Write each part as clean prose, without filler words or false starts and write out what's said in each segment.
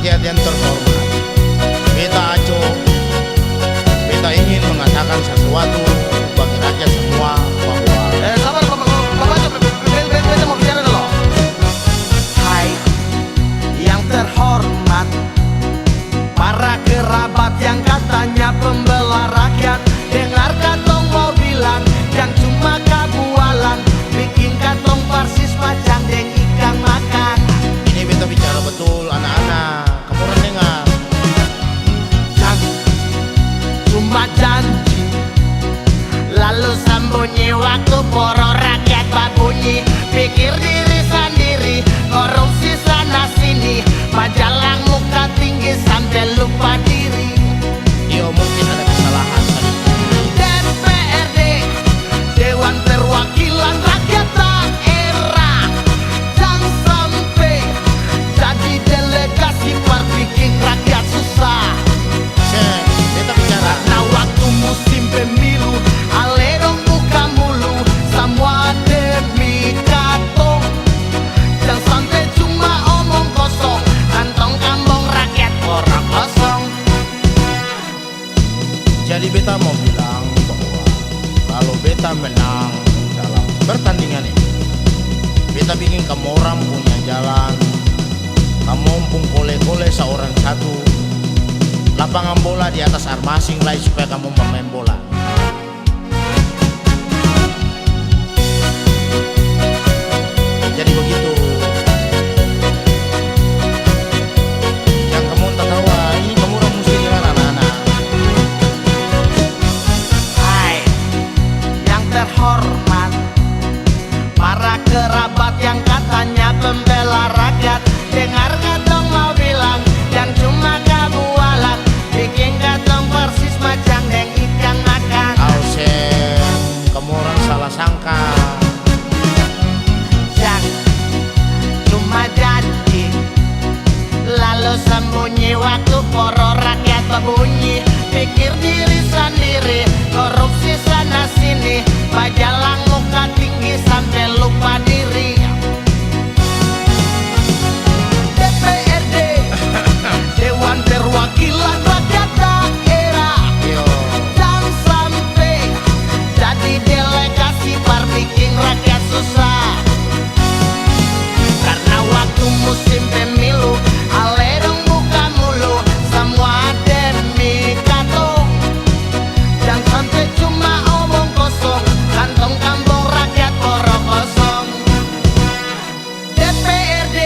rakyat yang terhormat, beta Aco, beta ingin mengatakan sesuatu bagi rakyat semua bahwa sabar Bapak, beta mau bicara dulu. Hai yang terhormat, para kerabat yang katanya pembela rakyat, dengar katong mau bilang yang cuma kabualan, bikin katong persis macam deng ikan makan. ini beta bicara betul anak-anak, kamu orang dengar. Cuma janji, lalu sembunyi waktu poro rakyat babunyi, pikir diri sendiri, korupsi sana sini, majalah muka tinggi sampai lupa diri. Yo mungkin ada kesalahan tadi. DPRD, Dewan Perwakilan Rakyat Daerah, jangan sampai jadi delegasi bikin rakyat susah. Beta bicara. Karena waktu musim pemilu, ale dong buka mulu, semua demi katong. Jangan sampai cuma omong kosong, kantong kambong rakyat orang kosong. Jadi beta mau bilang bahwa kalau beta menang dalam pertandingan ini, beta bikin kamu orang punya jalan, kamu pun kole-kole seorang satu, lapangan bola di atas air masing lain supaya kamu bermain bola. Jadi begitu. Yang kamu tak tahu, ini kamu orang mesti dengar anak-anak. Hai yang terhormat, para kerabat yang katanya pembela rakyat, dengar katong mau bilang yang cuma kabualan, bikin katong persis macam deng ikan makan. Ausen, kamu orang salah sangka. Yang cuma janji, lalu sembunyi waktu poro rakyat berbunyi, pikir diri sendiri, korupsi sana sini, majalah muka tinggi sampai lupa diri. DPRD, Dewan Perwakilan Rakyat Daerah, Yo, jangan sampai jadi delegasi bikin rakyat susah. Karena waktu musim pemilu, ale dong buka mulu, semua demi katong. Jangan sampai cuma omong kosong, kantong kambong rakyat orang kosong. DPRD,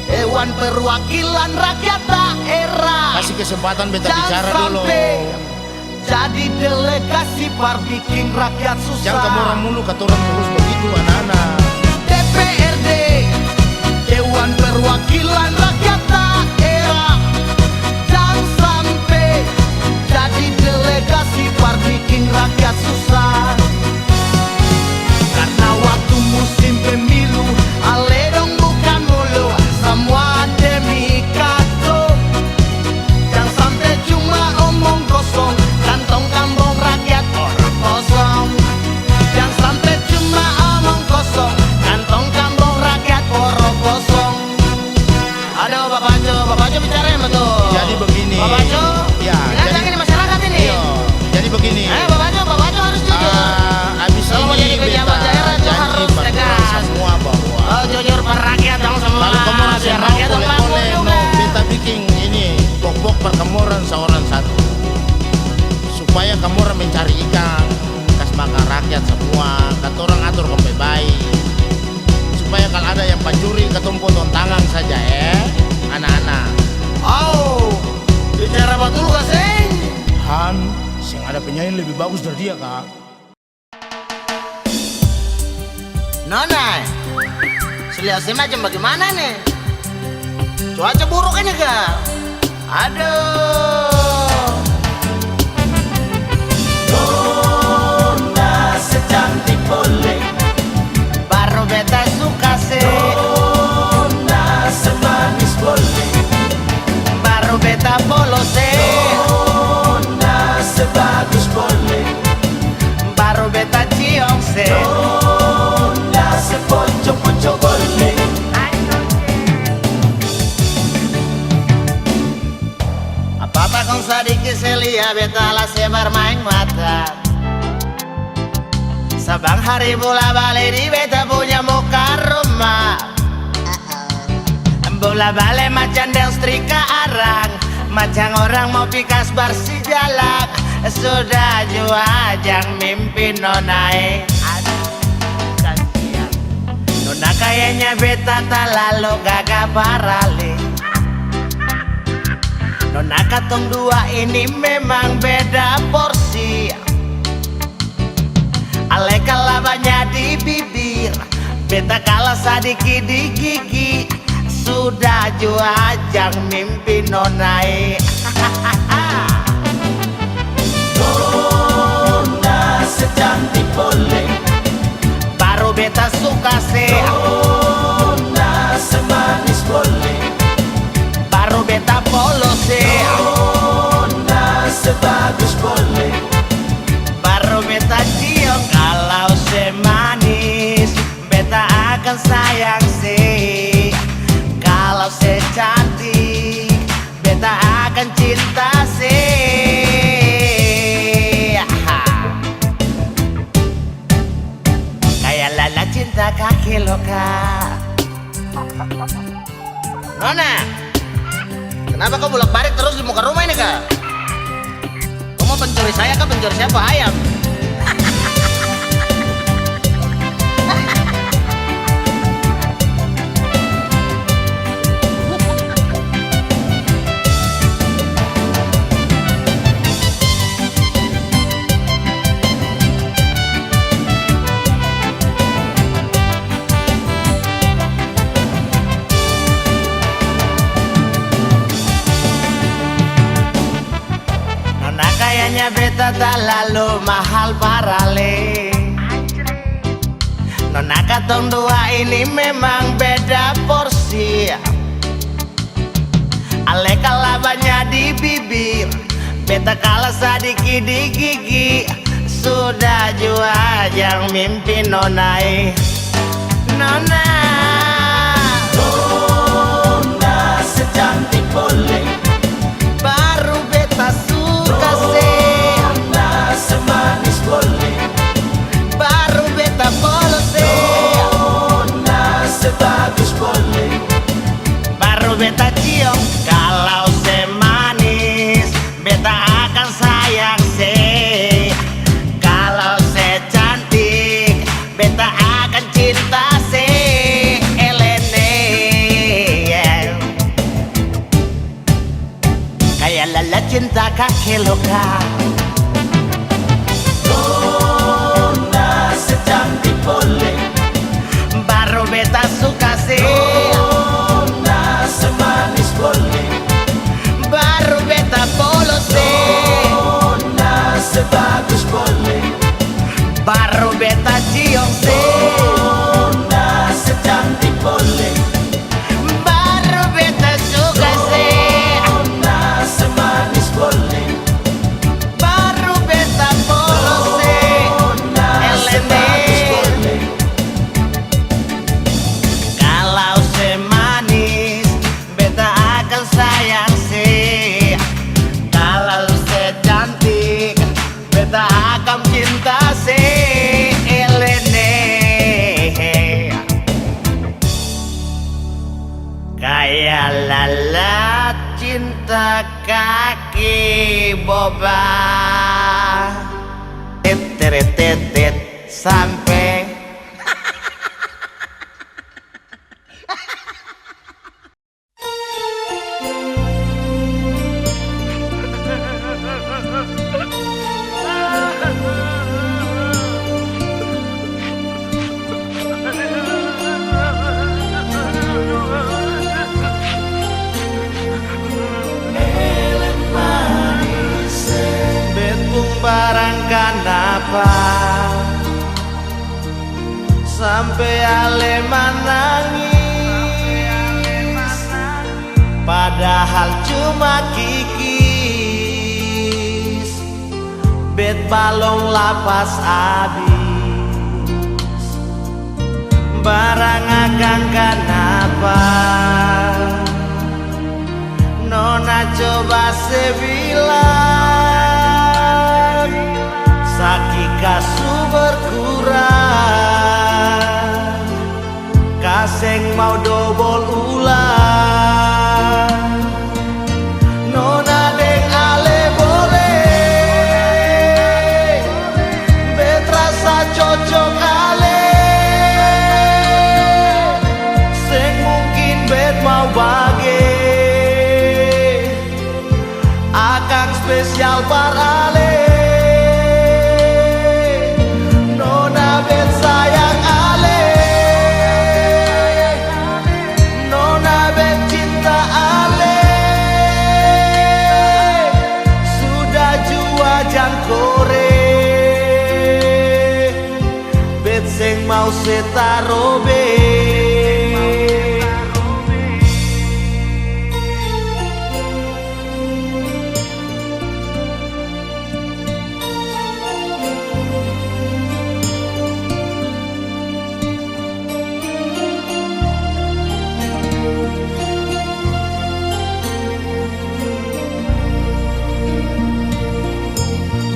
Dewan Perwakilan Rakyat Daerah, kasih kesempatan beta jangan bicara dulu. sampai jadi delegasi bikin rakyat susah. Jangan kamu orang mulu kata orang terus begitu anak-anak. DPRD, Dewan Perwakilan Rakyat Daerah, jangan sampai jadi delegasi bikin rakyat susah. Karena waktu musim pemilu, ale dong buka mulu, semua demi katong. Jangan sampai cuma omong kosong, kantong kambong rakyat orang kosong. Jangan sampai cuma omong kosong, kantong kambong rakyat orang kosong. Aduh Bapak Jo bicara yang betul. Jadi begini. Bapak Jo, Ya, ngajak ini masyarakat ini. Iya, jadi begini. Bapak Jo harus jujur. Abis Kalau mau jadi ini pejabat beta daerah tuh janji harus pada tegas. semua bahwa Oh jujur per rakyat dong semua. kalau kamu orang Biar mau rakyat tuh makmur boleh-boleh, juga. no, beta bikin ini pokok perkemuran seorang satu, supaya kamu orang mencari ikan, kas makan rakyat semua, kata orang atur sampai baik, supaya kalau ada yang pancuri ketemu potong tangan saja anak-anak. Oh, bicara betul gak sih? Han, yang ada penyanyi lebih bagus dari dia kak. Nona, seliasi macam bagaimana nih? Cuaca buruk ini kak. Aduh. Nona secantik boleh, baru beta suka sih. Nona semanis boleh, baru beta bolos sih. Nona sebagus boleh, baru beta ciong sih. sadiki selia beta lah sebar main mata. Sabang hari bola balik di beta punya muka rumah. Bola balik macam dan setrika arang, macam orang mau pikas bersih jalan. Sudah jua ajang mimpi nonai. Nona kayaknya beta tak lalu gagah parali. Nona katong dua ini memang beda porsi. Ale kalah banyak di bibir, beta kalah sadiki di gigi. Sudah jua ajang mimpi nonai. Nona secantik boleh, baru beta suka sih. Nona semanis boleh, baru beta polos sih. Nona sebagus boleh, baru beta cium. Kalau semanis beta akan sayang sih. Kalau secantik beta akan cinta sih. Kayak lala cinta kaki loka. Nona, kenapa kau bolak-balik terus di muka rumah ini kak? Kau mau pencuri saya kah, pencuri siapa? Ayam? Kayaknya beta tak lalu mahal parale. Nona katong dua ini memang beda porsi. Ale kalah banyak di bibir, beta kalah sadiki di gigi. Sudah jua yang mimpi nonai. Nona, Nona secantik boleh, baru beta suka sih. Nona semanis boleh, baru beta polos sih. Nona sebagus boleh, baru beta cium. Kalau semanis beta akan sayang sih. Kalau secantik beta akan cinta sih. Elene, kayak lala cinta kaki loka. Nona secantik boleh, baru beta suka sih. Nona semanis boleh, baru beta polos sih. Nona sebagus boleh, baru beta cium sih. Nona secantik boleh, baru beta suka sih. Nona semanis boleh, baru beta polos sih. Nona sebagus boleh, Kalau semanis beta akan sayang sih. Kalau secantik beta akan cinta sih. Elene, kayak lala cinta kaki boba. Tet sampai betung barang kenapa sampai ale menangis, padahal cuma kikis. Bet balong lapas abis, barang akan kenapa Nona coba sebilang sakit kasu berkurang kaseng mau dobol ulang nona deng ale boleh bet rasa cocok ale seng mungkin bet mau bage akang spesial parale nona bet sayang ale nona bet cinta ale sudah jua jangkore bet seng mau setarobe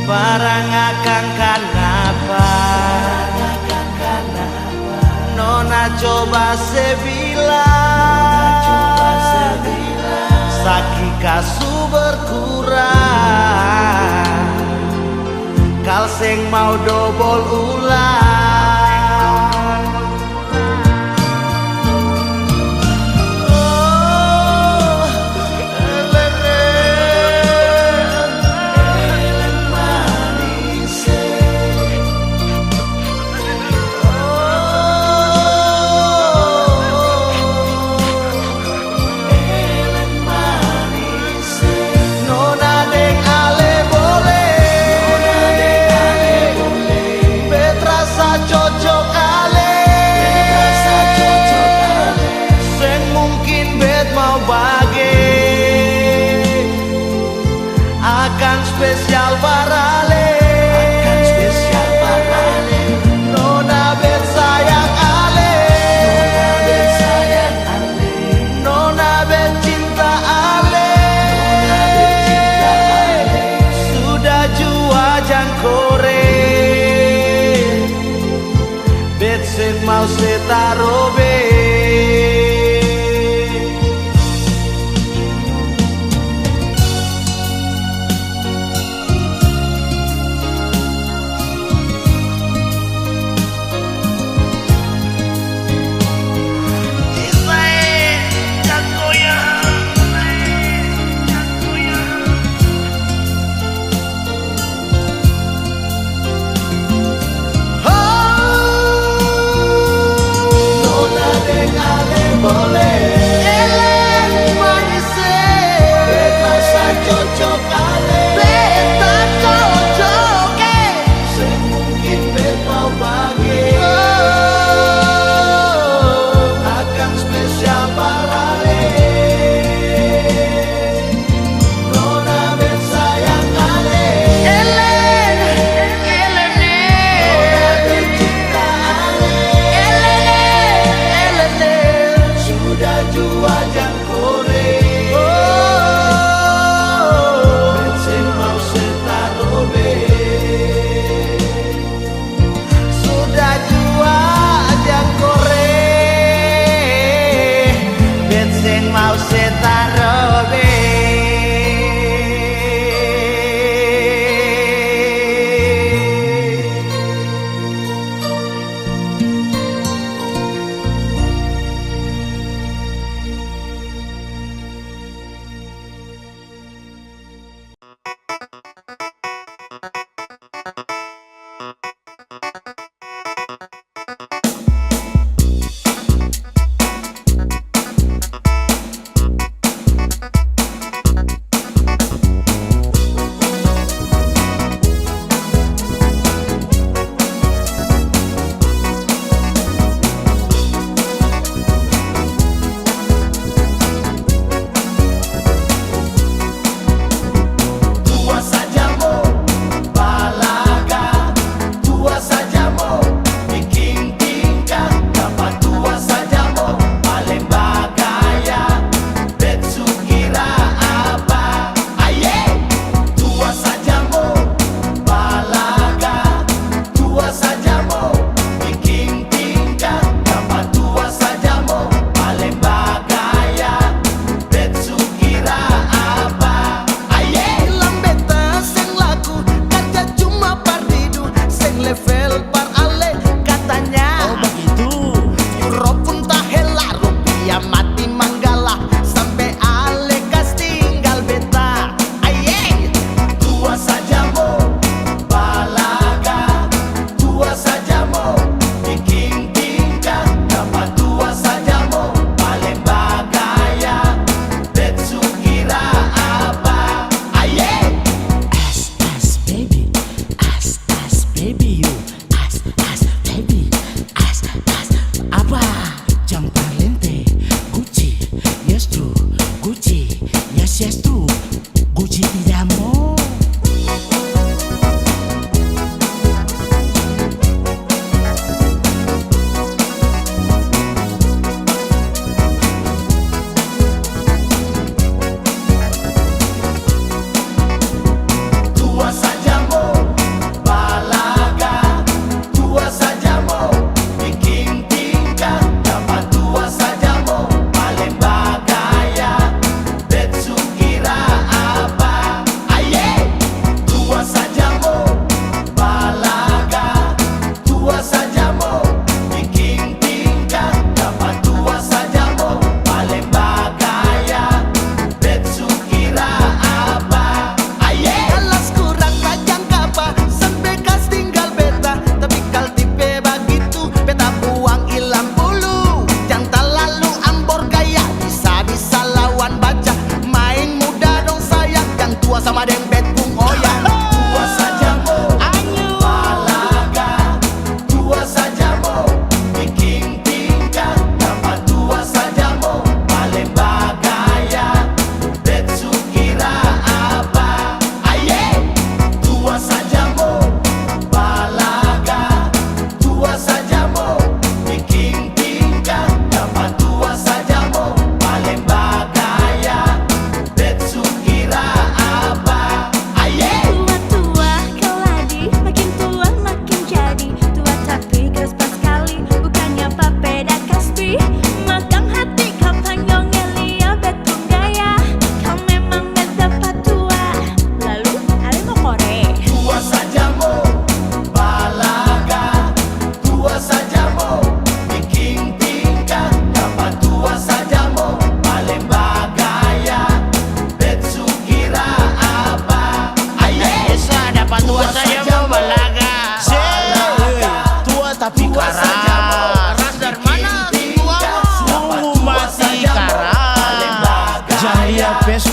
barang akang kenapa nona coba sebilang sakit kasu berkurang kalseng mau dobol ulang oh, eleng manis eleng manis nona deng ale boleh bet rasa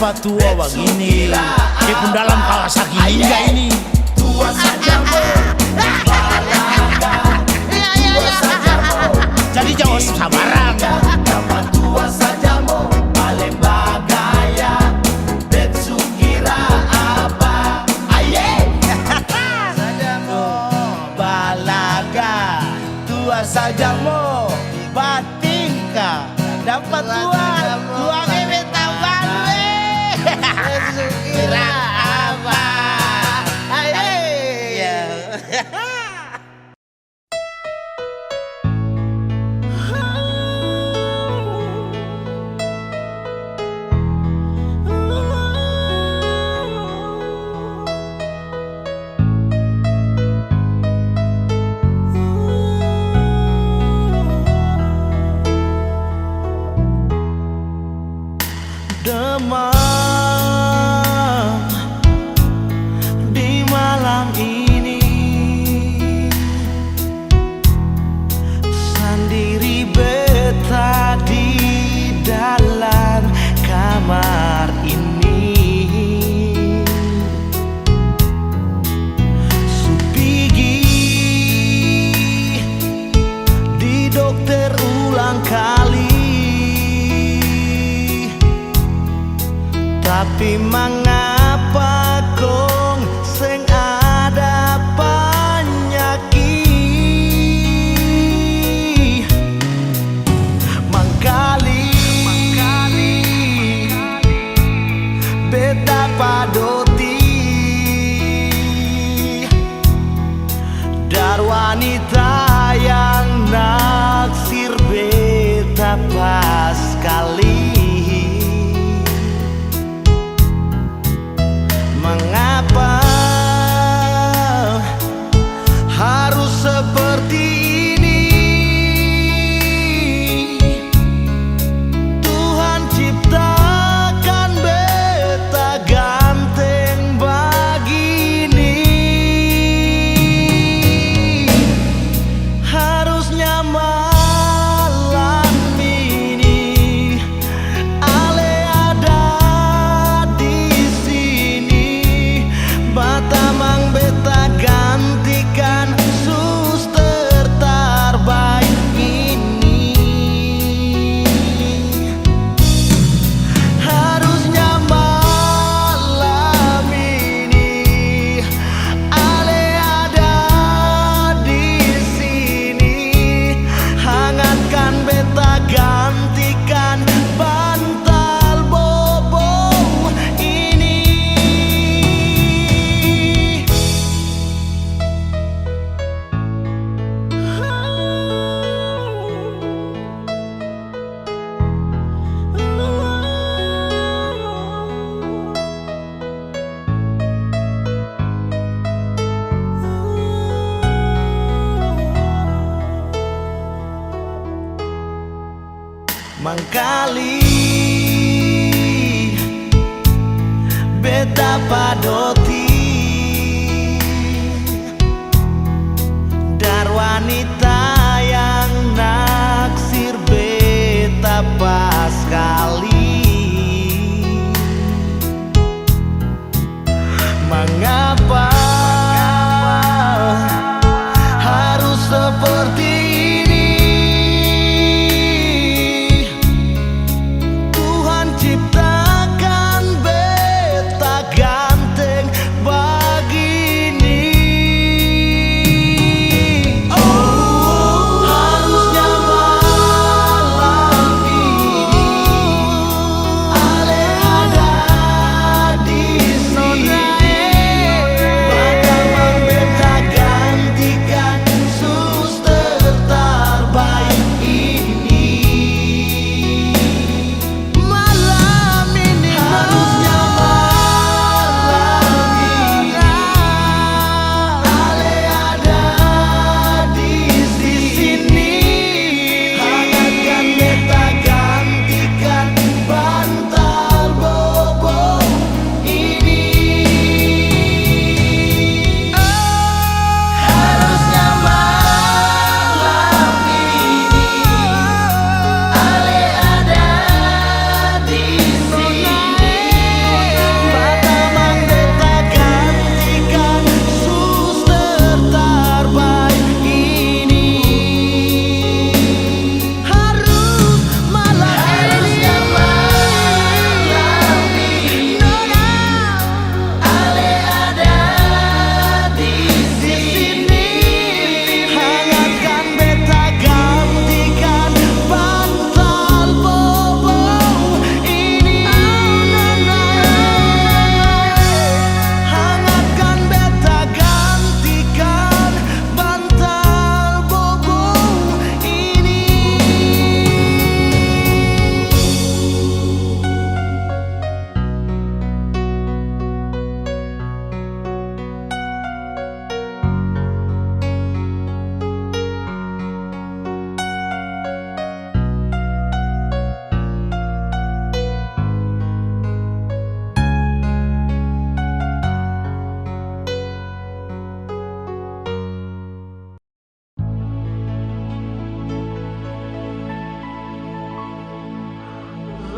dapat tua begini, di pun dalam Kawasaki Ninja ini. Tua saja mo, balaga. Tua saja mo, Jadi jangan sabaran. dapat tua saja mo, paling bagaya. Betsu kira apa? Aye. Saja mo balaga, tua saja mo batinka, dapat tua beta balu. Kira apa? Ayo. Demam di malam ini, sendiri beta di dalam kamar ini. Supigi di dokter ulang kali, tapi mengapa kong seng ada penyakit mangkali beta padoti dar wanita yang naksir beta pas kali. Mengapa harus seperti ini? Tuhan ciptakan beta ganteng begini. Harusnya malam ini ale ada di sini, batamang beta gantikan suster terbaik ini. Harusnya malam ini ale ada di sini, hangatkan beta gantikan bantal bobong ini. Mangkali beta padoti dar wanita yang naksir beta pas kali. Mengapa harus seperti ini? Tuhan ciptakan beta ganteng begini. Oh,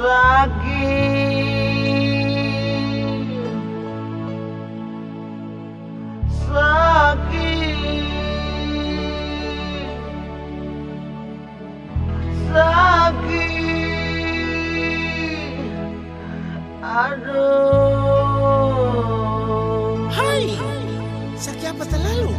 Aduh. Hai, sakit apa terlalu?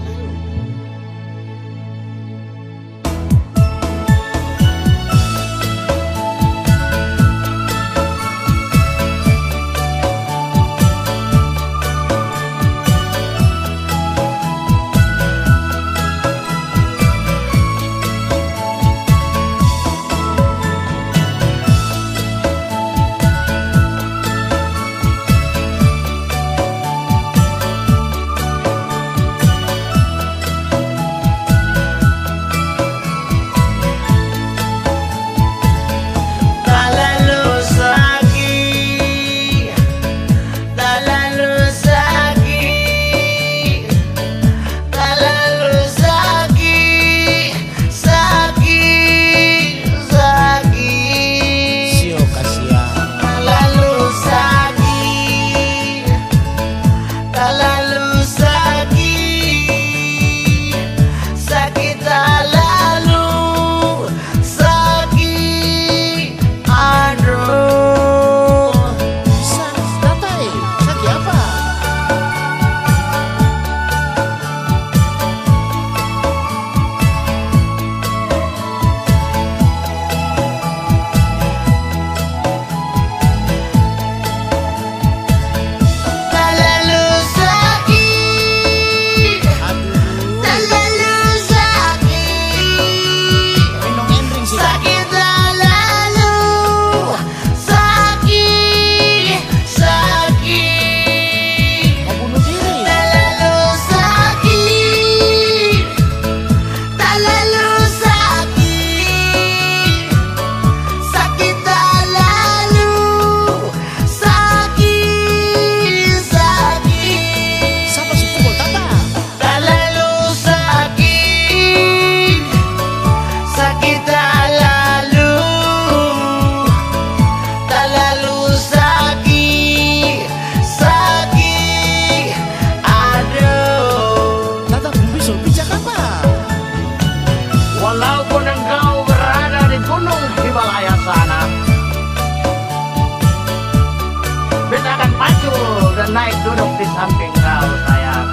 Naik duduk di samping kau sayang,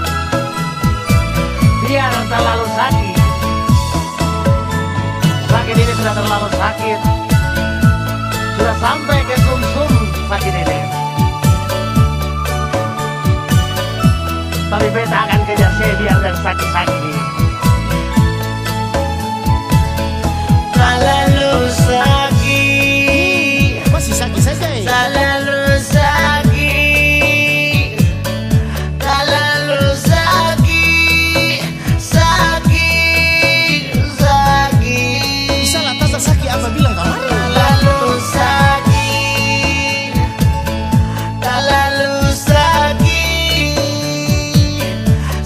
biar terlalu sakit. Sakit ini sudah terlalu sakit, sudah sampai ke sumsum sakit ini. Tapi beta akan kejar biar dan sakit-sakit ini. Terlalu sakit, Masih sakit saja ya? terlalu sakit. Apa bilang kemarin? Terlalu sakit, terlalu sakit,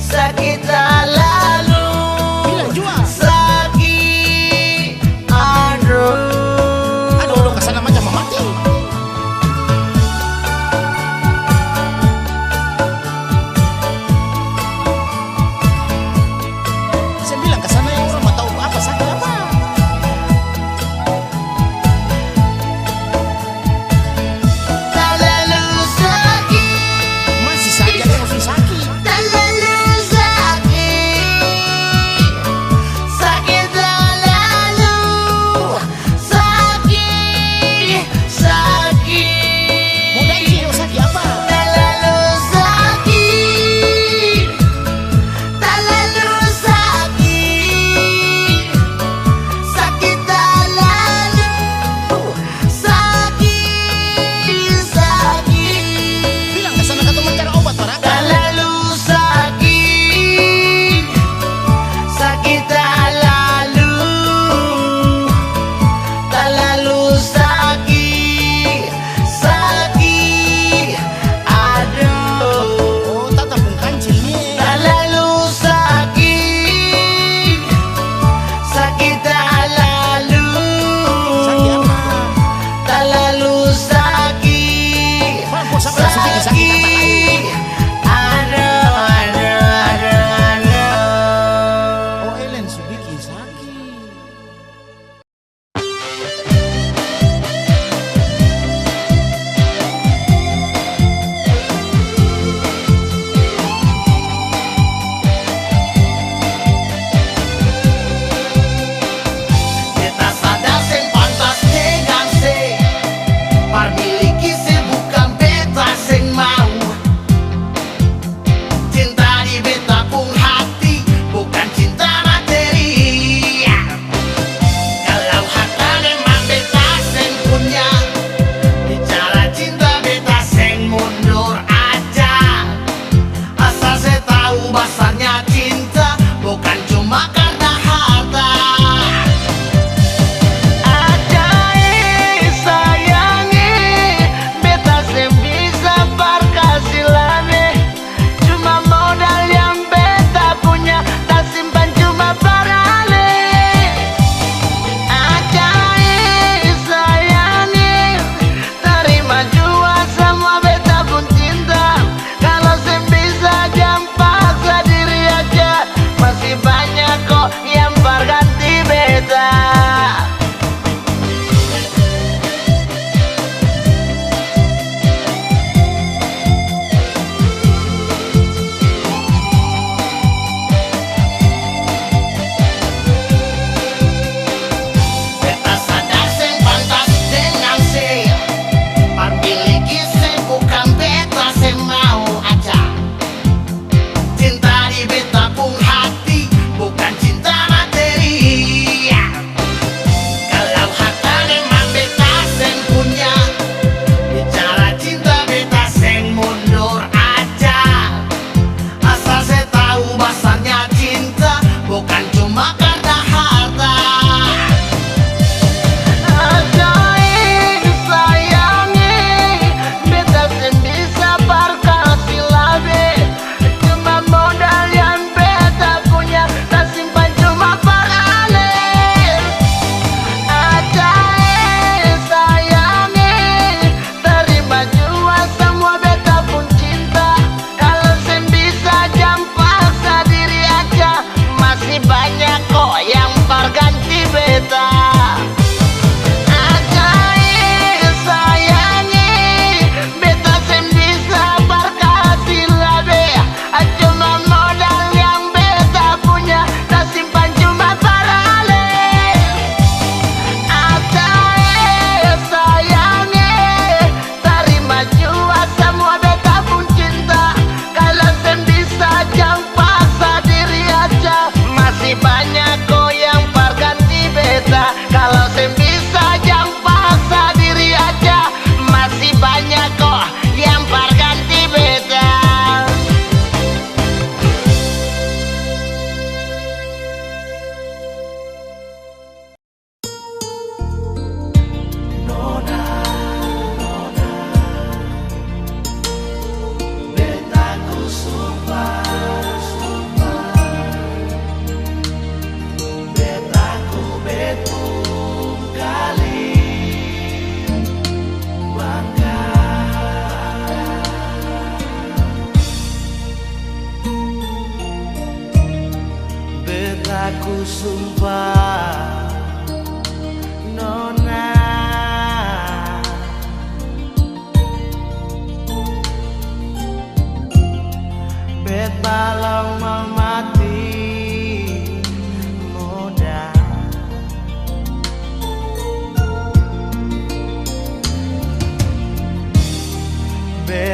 sakit terlalu.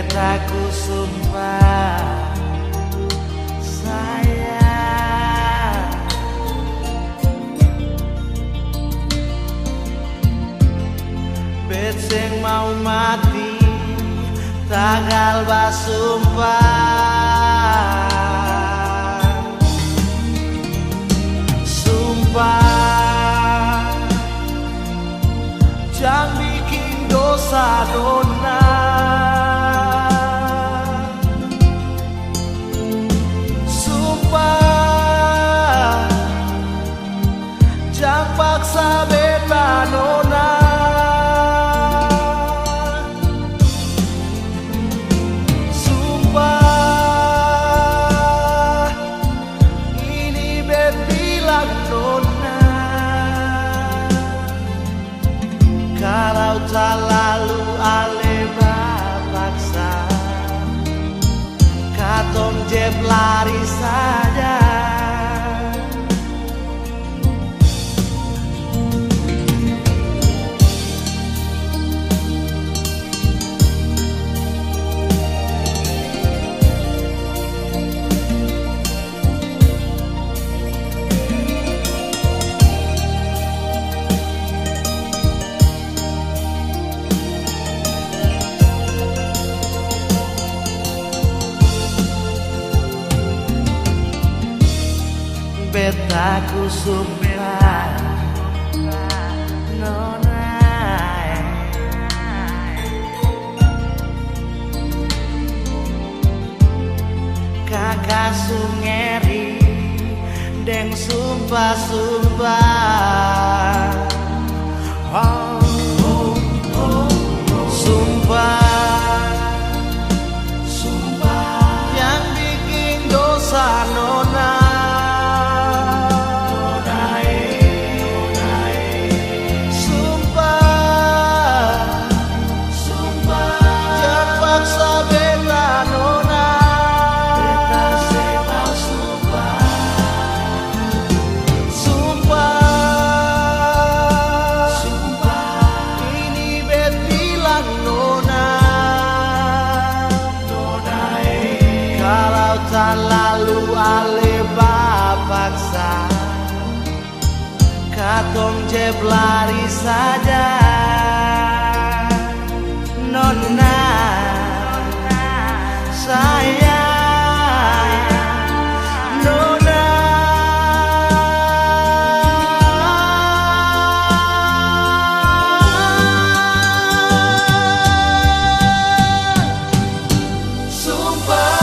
betaku sumpah sayang, bet sing mau mati tanggal basumpah. Sumpah jangan bikin dosa dona. Sumpah jangan paksa beta nona. Kalau tak lalu ale paksa, katong jeb lari saja. Betaku sumpah nona, kakak sungeri deng sumpah-sumpah. Sumpah yang bikin dosa nona. Lalu ale paksa, katong jeb lari saja nona sayang, nona. Sumpah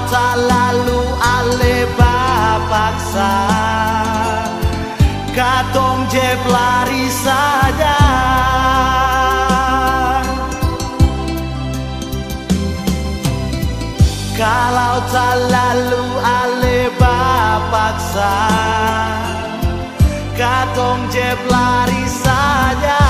tak lalu ale paksa, katong jeb lari saja. Kalau tak lalu ale paksa, katong jeb lari saja.